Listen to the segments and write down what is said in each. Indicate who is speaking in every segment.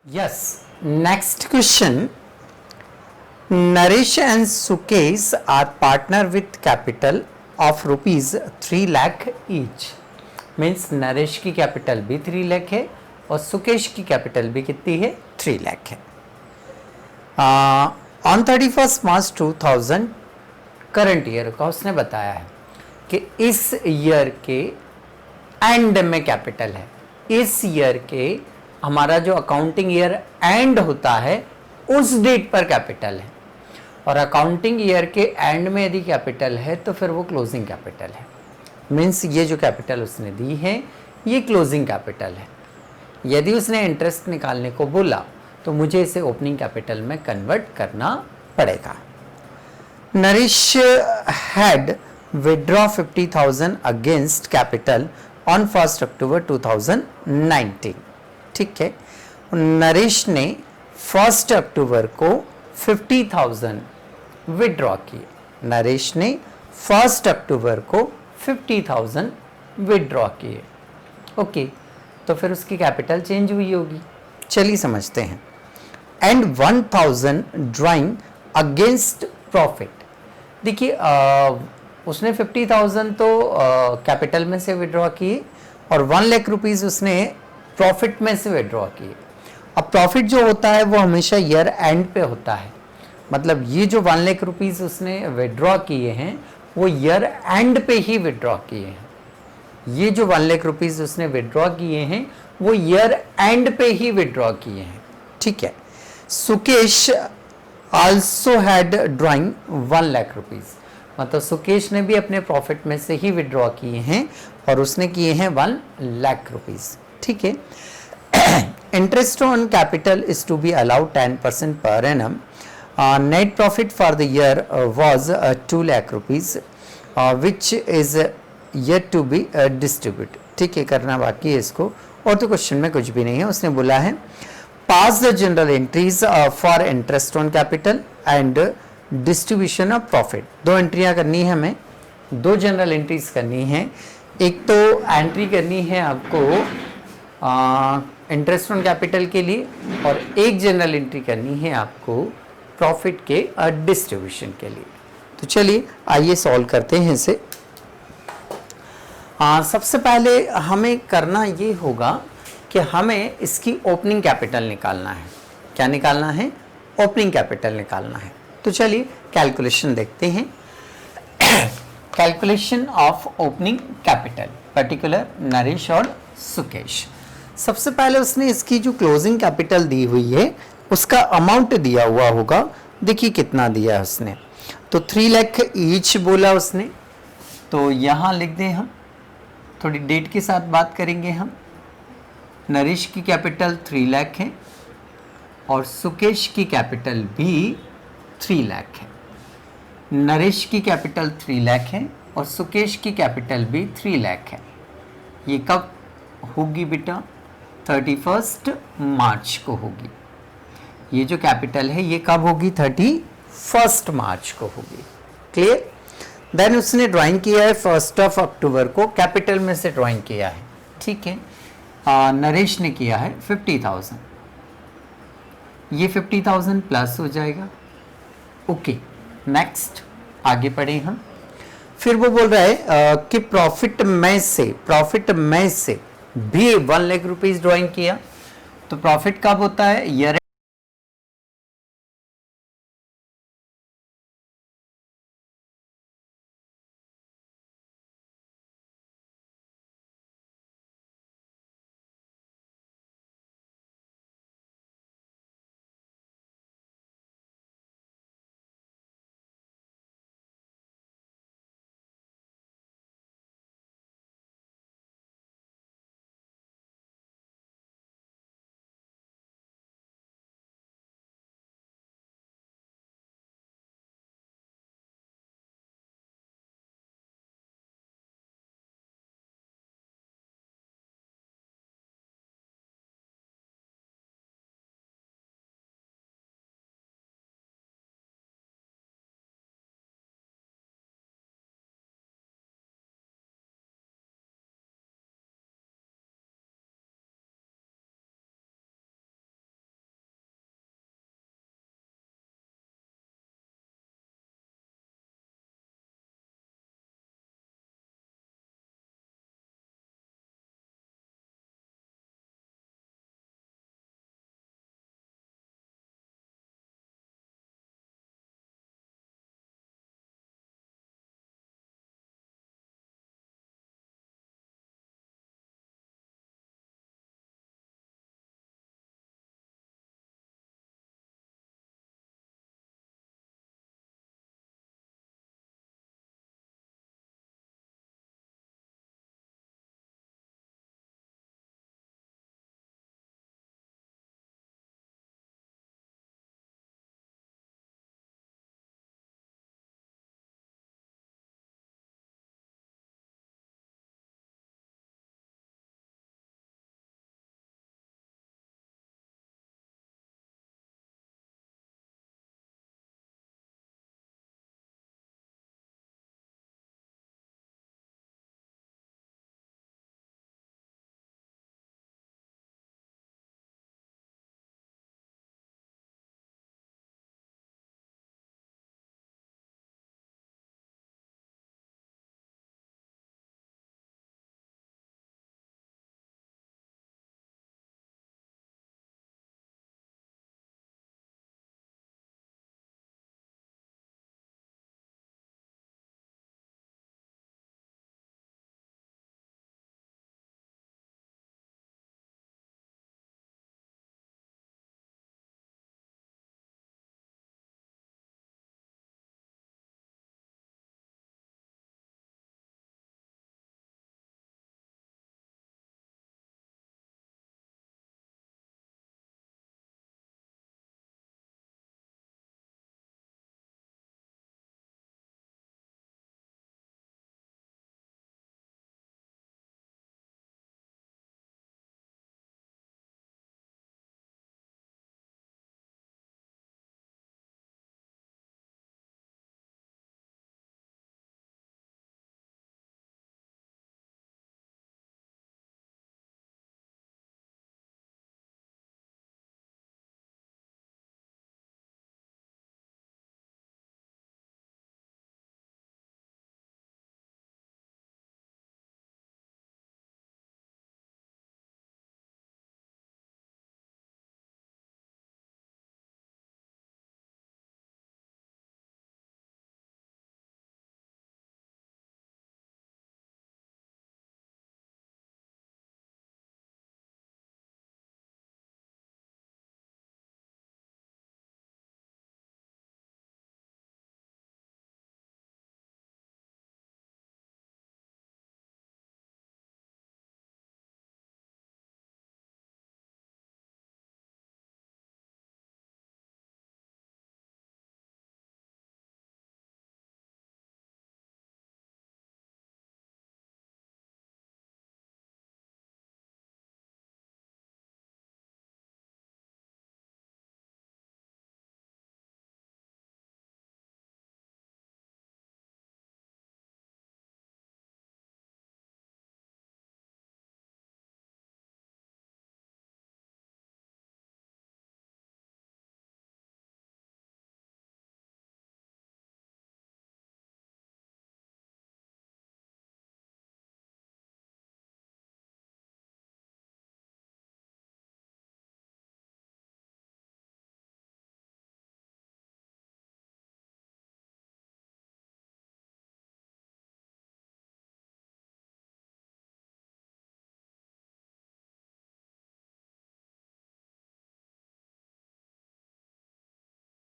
Speaker 1: Yes. Next question. Naresh and Sukesh are partner with capital of rupees 3 lakh each. Means Naresh की capital भी 3 लाख है और सुकेश की capital भी कितनी है 3 लाख है. ऑन 31 मार्च 2000 करंट ईयर का उसने बताया है कि इस ईयर के एंड में कैपिटल है. इस ईयर के हमारा जो अकाउंटिंग ईयर एंड होता है उस डेट पर कैपिटल है और अकाउंटिंग ईयर के एंड में यदि कैपिटल है तो फिर वो क्लोजिंग कैपिटल है. मीन्स ये जो कैपिटल उसने दी है ये क्लोजिंग कैपिटल है. यदि उसने इंटरेस्ट निकालने को बोला तो मुझे इसे ओपनिंग कैपिटल में कन्वर्ट करना पड़ेगा. Naresh had withdraw 50,000 against capital on 1 अक्टूबर 2019. ठीक है. नरेश ने 1 अक्टूबर को 50,000 विड्रॉ किए. नरेश ने 1 अक्टूबर को 50,000 विड्रॉ किए. ओके, तो फिर उसकी कैपिटल चेंज हुई होगी. चलिए समझते हैं. And 1,000 drawing against profit. देखिए उसने 50,000 तो कैपिटल में से विड्रॉ किए और 1 लाख रुपीज़ उसने प्रॉफिट में से विड्रॉ किए. अब प्रॉफिट जो होता है वो हमेशा ईयर एंड पे होता है. मतलब ये जो 1 लाख रुपीज़ उसने विड्रॉ किए हैं वो ईयर एंड पे ही विड्रॉ किए हैं. ये जो 1 लाख रुपीज़ उसने विड्रॉ किए हैं वो ईयर एंड पे ही विड्रॉ किए हैं. ठीक है. Sukesh also had drawing 1 lakh rupees. मतलब सुकेश ने भी अपने प्रॉफिट में से ही विड्रॉ किए हैं और उसने किए हैं 1 लाख रुपीज़. ठीक है. Interest on capital is to be allowed 10% per annum. Net profit for the year was 2 lakh rupees which is yet to be distribute. ठीक है, करना बाकी है इसको. और तो क्वेश्चन में कुछ भी नहीं है. उसने बोला है pass the general entries for interest on capital and distribution of profit. 2 एंट्रियां करनी है हमें. 2 जनरल एंट्रीज करनी है. एक तो एंट्री करनी है आपको इंटरेस्ट ऑन कैपिटल के लिए और एक जनरल एंट्री करनी है आपको प्रॉफिट के डिस्ट्रीब्यूशन के लिए. तो चलिए आइए सॉल्व करते हैं इसे. सबसे पहले हमें करना ये होगा कि हमें इसकी ओपनिंग कैपिटल निकालना है. क्या निकालना है? ओपनिंग कैपिटल निकालना है. तो चलिए कैलकुलेशन देखते हैं. Calculation of opening capital particular Naresh और सुकेश. सबसे पहले उसने इसकी जो क्लोजिंग कैपिटल दी हुई है उसका अमाउंट दिया हुआ होगा. देखिए कितना दिया है उसने. तो 3 लाख ईच बोला उसने. तो यहाँ लिख दें हम. थोड़ी डेट के साथ बात करेंगे हम. नरेश की कैपिटल 3 लाख है और सुकेश की कैपिटल भी 3 लाख है. नरेश की कैपिटल 3 लाख है और सुकेश की कैपिटल भी 3 लाख है. ये कब होगी बेटा? 31 मार्च को होगी. ये जो कैपिटल है ये कब होगी? 31 मार्च को होगी. क्लियर? देन उसने ड्राइंग किया है 1 अक्टूबर को. कैपिटल में से ड्राइंग किया है. ठीक है. नरेश ने किया है 50,000. ये 50,000 प्लस हो जाएगा. ओके, नेक्स्ट आगे पढ़े हम. फिर वो बोल रहा है कि प्रॉफिट में से भी 1 लाख रुपीज ड्राइंग किया. तो प्रॉफिट कब होता है? ईयर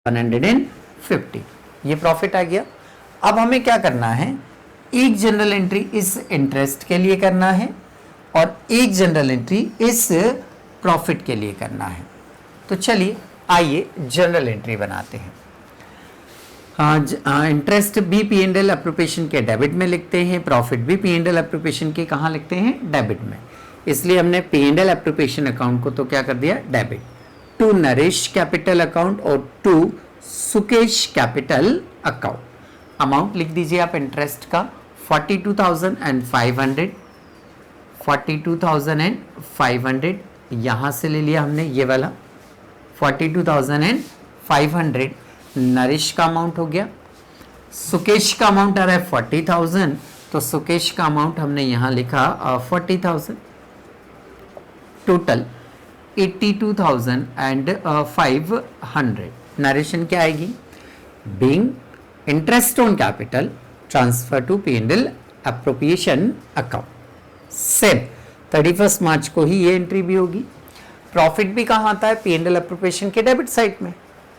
Speaker 1: 150, ये प्रॉफिट आ गया। अब हमें क्या करना है, एक जनरल एंट्री इस इंटरेस्ट के लिए करना है और एक जनरल एंट्री इस प्रॉफिट के लिए करना है। तो चलिए आइए जनरल एंट्री बनाते हैं। इंटरेस्ट भी पी एंड एल एप्रोप्रिएशन के डेबिट में लिखते हैं, प्रॉफिट भी पी एंड एल एप्रोप्रिएशन के कहाँ लिखते हैं, डेबिट में। इसलिए हमने P and L appropriation account को तो क्या कर दिया, debit, to Naresh capital account और to Sukesh capital account. Amount लिख दीजिए आप इंटरेस्ट का 42,500, 42,500 यहाँ से ले लिया हमने, ये वाला 42,500 नरिश का अमाउंट हो गया। सुकेश का अमाउंट आ रहा है 40,000, तो सुकेश का अमाउंट हमने यहाँ लिखा 40,000। टोटल 82,500। नरेशन क्या आएगी, being interest on capital transfer to P and L appropriation account. Same 31 मार्च को ही ये एंट्री भी होगी। प्रॉफिट भी कहाँ आता है, पी&एल एप्रोप्रिएशन के डेबिट साइड में।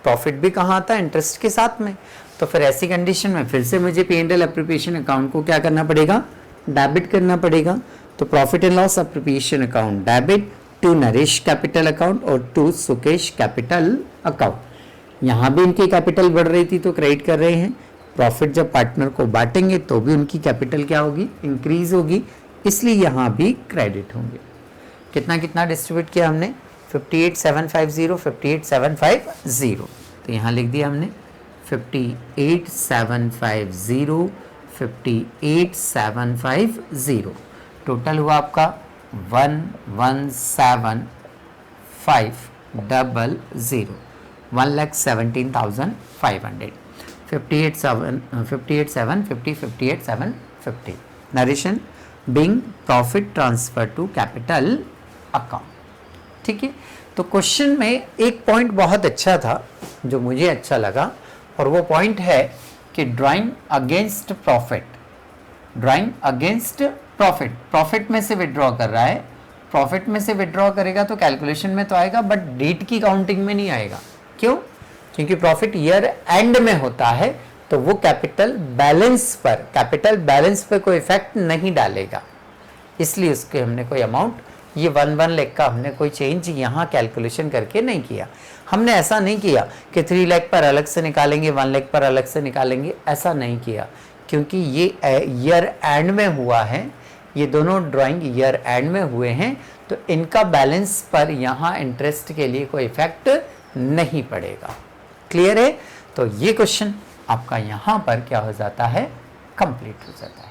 Speaker 1: प्रॉफिट भी कहाँ आता है, इंटरेस्ट के साथ में। तो फिर ऐसी कंडीशन में फिर से मुझे पी&एल एप्रोप्रिएशन अकाउंट को क्या करना पड़ेगा, डेबिट करना पड़ेगा। तो profit and loss appropriation account debit to Naresh capital account और टू सुकेश कैपिटल अकाउंट। यहाँ भी इनकी कैपिटल बढ़ रही थी तो क्रेडिट कर रहे हैं। प्रॉफिट जब पार्टनर को बांटेंगे तो भी उनकी कैपिटल क्या होगी, इंक्रीज होगी, इसलिए यहाँ भी क्रेडिट होंगे। कितना कितना डिस्ट्रीब्यूट किया हमने, 58,750, 58,750। तो यहाँ लिख दिया हमने 58,750, 58,750। टोटल हुआ आपका 117,500, 1,17,500। 58,750, narration being profit transfer to capital account. ठीक है, तो क्वेश्चन में एक पॉइंट बहुत अच्छा था जो मुझे अच्छा लगा, और वो पॉइंट है कि drawing against profit, drawing against profit, profit में से विड्रॉ कर रहा है। प्रॉफिट में से विड्रॉ करेगा तो कैलकुलेशन में तो आएगा, बट डेट की काउंटिंग में नहीं आएगा। क्यों, क्योंकि प्रॉफिट ईयर एंड में होता है, तो वो कैपिटल बैलेंस पर कोई इफेक्ट नहीं डालेगा, इसलिए उसके हमने कोई अमाउंट, ये 1 लाख का हमने कोई चेंज यहाँ कैलकुलेशन करके नहीं किया। हमने ऐसा नहीं किया कि 3 लाख पर अलग से निकालेंगे, 1 लाख पर अलग से निकालेंगे, ऐसा नहीं किया, क्योंकि ये ईयर एंड में हुआ है, ये दोनों ड्राइंग ईयर एंड में हुए हैं, तो इनका बैलेंस पर यहाँ इंटरेस्ट के लिए कोई इफेक्ट नहीं पड़ेगा। क्लियर है, तो ये क्वेश्चन आपका यहाँ पर क्या हो जाता है, कंप्लीट हो जाता है।